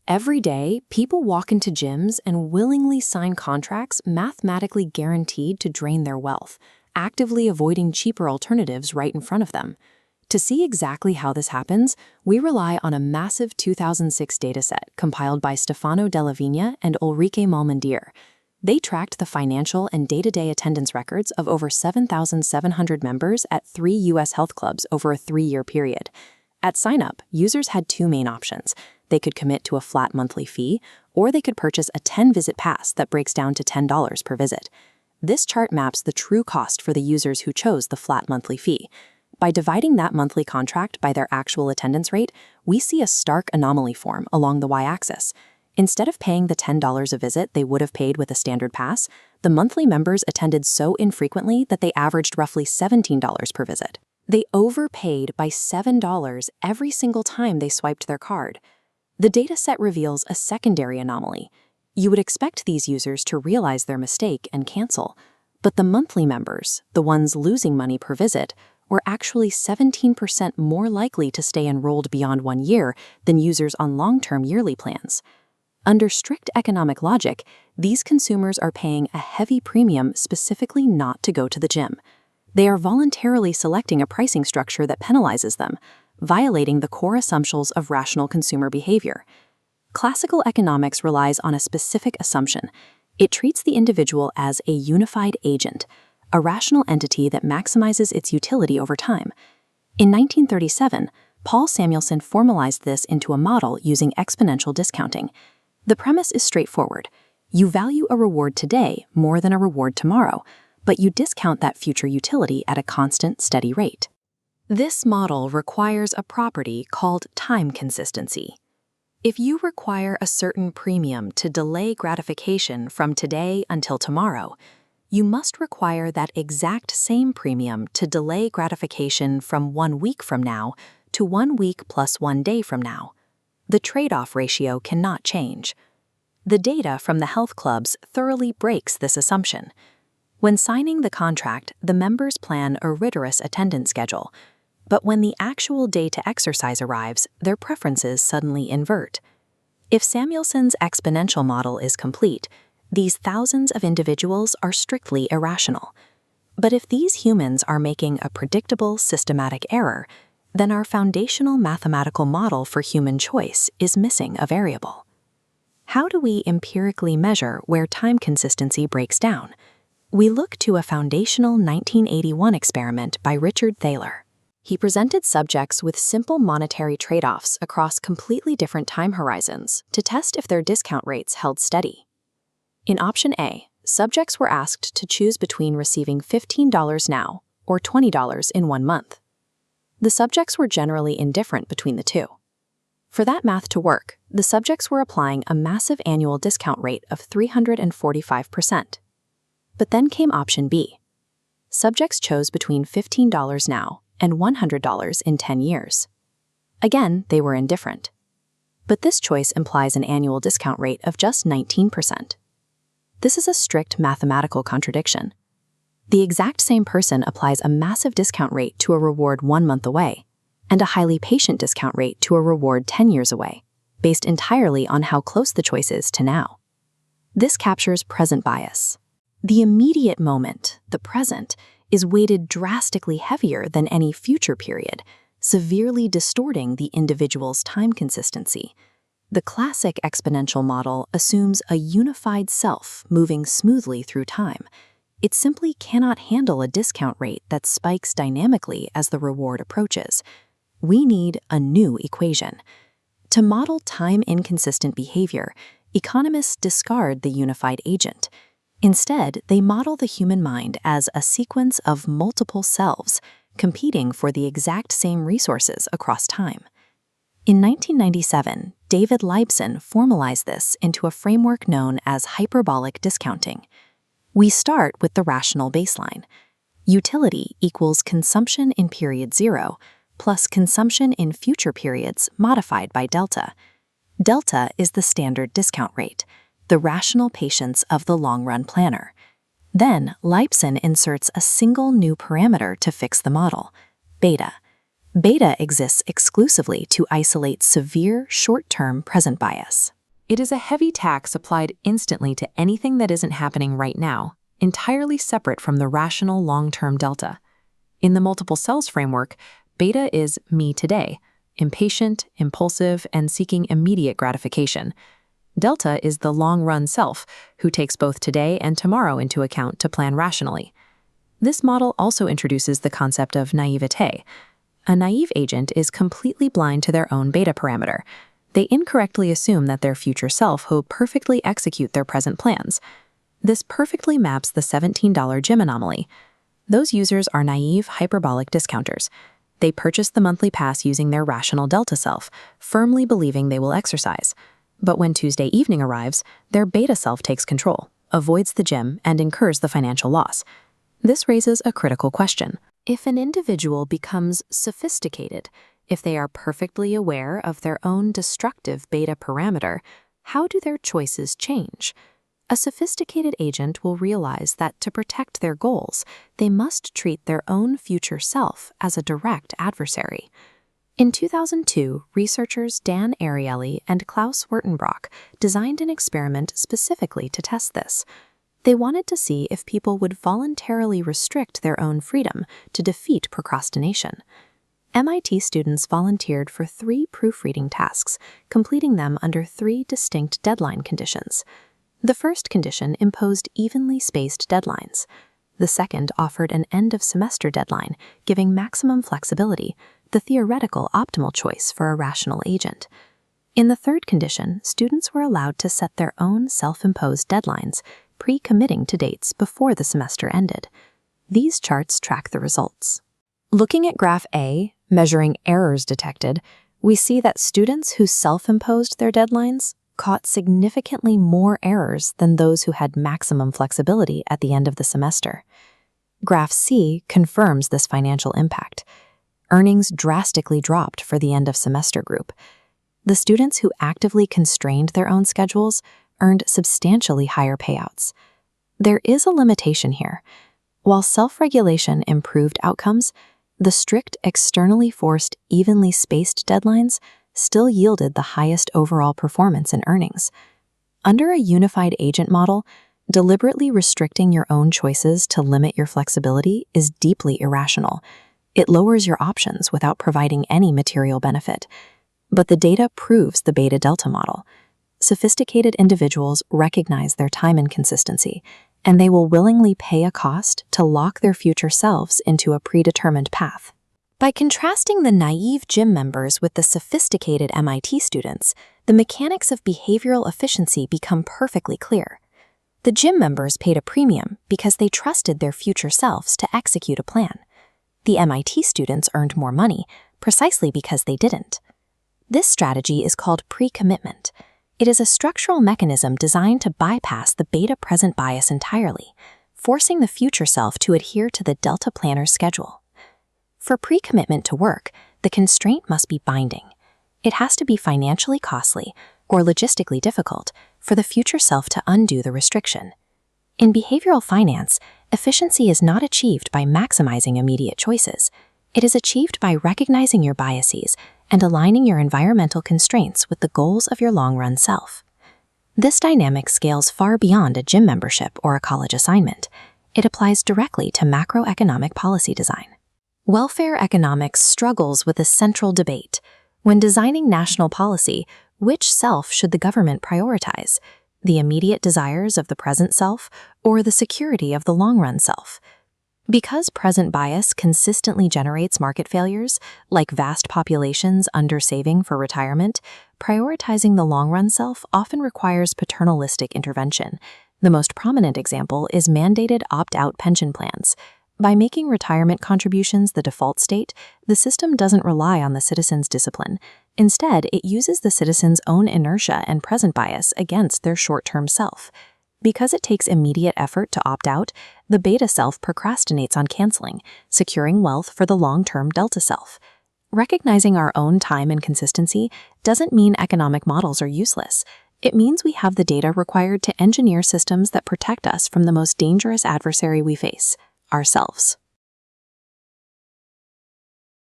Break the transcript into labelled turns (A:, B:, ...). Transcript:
A: Every day, people walk into gyms and willingly sign contracts mathematically guaranteed to drain their wealth, actively avoiding cheaper alternatives right in front of them. To see exactly how this happens, we rely on a massive 2006 dataset compiled by Stefano Della Vigna and Ulrike Malmendier. They tracked the financial and day-to-day attendance records of over 7,700 members at 3 U.S. health clubs over a 3-year period. At sign-up, users had 2 main options. They could commit to a flat monthly fee, or they could purchase a 10-visit pass that breaks down to $10 per visit. This chart maps the true cost for the users who chose the flat monthly fee. By dividing that monthly contract by their actual attendance rate, we see a stark anomaly form along the y-axis. Instead of paying the $10 a visit they would have paid with a standard pass, the monthly members attended so infrequently that they averaged roughly $17 per visit. They overpaid by $7 every single time they swiped their card. The dataset reveals a secondary anomaly. You would expect these users to realize their mistake and cancel, but the monthly members, the ones losing money per visit, were actually 17% more likely to stay enrolled beyond 1 year than users on long-term yearly plans. Under strict economic logic, these consumers are paying a heavy premium specifically not to go to the gym. They are voluntarily selecting a pricing structure that penalizes them, violating the core assumptions of rational consumer behavior. Classical economics relies on a specific assumption. It treats the individual as a unified agent, a rational entity that maximizes its utility over time. In 1937, Paul Samuelson formalized this into a model using exponential discounting. The premise is straightforward. You value a reward today more than a reward tomorrow, but you discount that future utility at a constant, steady rate. This model requires a property called time consistency. If you require a certain premium to delay gratification from today until tomorrow, you must require that exact same premium to delay gratification from 1 week from now to 1 week plus 1 day from now. The trade-off ratio cannot change. The data from the health clubs thoroughly breaks this assumption. When signing the contract, the members plan a rigorous attendance schedule, but when the actual day to exercise arrives, their preferences suddenly invert. If Samuelson's exponential model is complete, these thousands of individuals are strictly irrational. But if these humans are making a predictable, systematic error, then our foundational mathematical model for human choice is missing a variable. How do we empirically measure where time consistency breaks down? We look to a foundational 1981 experiment by Richard Thaler. He presented subjects with simple monetary trade-offs across completely different time horizons to test if their discount rates held steady. In option A, subjects were asked to choose between receiving $15 now or $20 in 1 month. The subjects were generally indifferent between the two. For that math to work, the subjects were applying a massive annual discount rate of 345%. But then came option B. Subjects chose between $15 now and $100 in 10 years. Again, they were indifferent. But this choice implies an annual discount rate of just 19%. This is a strict mathematical contradiction. The exact same person applies a massive discount rate to a reward 1 month away, and a highly patient discount rate to a reward 10 years away, based entirely on how close the choice is to now. This captures present bias. The immediate moment, the present, is weighted drastically heavier than any future period, severely distorting the individual's time consistency. The classic exponential model assumes a unified self moving smoothly through time. It simply cannot handle a discount rate that spikes dynamically as the reward approaches. We need a new equation. To model time-inconsistent behavior, economists discard the unified agent. Instead, they model the human mind as a sequence of multiple selves competing for the exact same resources across time. In 1997, David Leibson formalized this into a framework known as hyperbolic discounting. We start with the rational baseline. Utility equals consumption in period 0 plus consumption in future periods modified by delta. Delta is the standard discount rate, the rational patience of the long-run planner. Then, Leibson inserts a single new parameter to fix the model, beta. Beta exists exclusively to isolate severe short-term present bias. It is a heavy tax applied instantly to anything that isn't happening right now, entirely separate from the rational long-term delta. In the multiple selves framework, beta is me today, impatient, impulsive, and seeking immediate gratification. Delta is the long-run self, who takes both today and tomorrow into account to plan rationally. This model also introduces the concept of naivete. A naive agent is completely blind to their own beta parameter. They incorrectly assume that their future self will perfectly execute their present plans. This perfectly maps the $17 gym anomaly. Those users are naive, hyperbolic discounters. They purchase the monthly pass using their rational delta self, firmly believing they will exercise. But when Tuesday evening arrives, their beta self takes control, avoids the gym, and incurs the financial loss. This raises a critical question. If an individual becomes sophisticated, if they are perfectly aware of their own destructive beta parameter, how do their choices change? A sophisticated agent will realize that to protect their goals, they must treat their own future self as a direct adversary. In 2002, researchers Dan Ariely and Klaus Wertenbrock designed an experiment specifically to test this. They wanted to see if people would voluntarily restrict their own freedom to defeat procrastination. MIT students volunteered for 3 proofreading tasks, completing them under 3 distinct deadline conditions. The first condition imposed evenly spaced deadlines. The second offered an end-of-semester deadline, giving maximum flexibility, the theoretical optimal choice for a rational agent. In the third condition, students were allowed to set their own self-imposed deadlines, pre-committing to dates before the semester ended. These charts track the results. Looking at Graph A, measuring errors detected, we see that students who self-imposed their deadlines caught significantly more errors than those who had maximum flexibility at the end of the semester. Graph C confirms this financial impact. Earnings drastically dropped for the end-of-semester group. The students who actively constrained their own schedules earned substantially higher payouts. There is a limitation here. While self-regulation improved outcomes, the strict externally forced, evenly spaced deadlines still yielded the highest overall performance in earnings. Under a unified agent model, deliberately restricting your own choices to limit your flexibility is deeply irrational. It lowers your options without providing any material benefit. But the data proves the beta-delta model. Sophisticated individuals recognize their time inconsistency, and they will willingly pay a cost to lock their future selves into a predetermined path. By contrasting the naive gym members with the sophisticated MIT students, the mechanics of behavioral efficiency become perfectly clear. The gym members paid a premium because they trusted their future selves to execute a plan. The MIT students earned more money precisely because they didn't. This strategy is called pre-commitment. It is a structural mechanism designed to bypass the beta-present bias entirely, forcing the future self to adhere to the delta planner's schedule. For pre-commitment to work, the constraint must be binding. It has to be financially costly or logistically difficult for the future self to undo the restriction. In behavioral finance, efficiency is not achieved by maximizing immediate choices. It is achieved by recognizing your biases and aligning your environmental constraints with the goals of your long-run self. This dynamic scales far beyond a gym membership or a college assignment. It applies directly to macroeconomic policy design. Welfare economics struggles with a central debate. When designing national policy, which self should the government prioritize? The immediate desires of the present self or the security of the long-run self? Because present bias consistently generates market failures, like vast populations under-saving for retirement, prioritizing the long-run self often requires paternalistic intervention. The most prominent example is mandated opt-out pension plans. By making retirement contributions the default state, the system doesn't rely on the citizen's discipline. Instead, it uses the citizen's own inertia and present bias against their short-term self. Because it takes immediate effort to opt out, the beta self procrastinates on canceling, securing wealth for the long-term delta self. Recognizing our own time inconsistency doesn't mean economic models are useless. It means we have the data required to engineer systems that protect us from the most dangerous adversary we face: ourselves.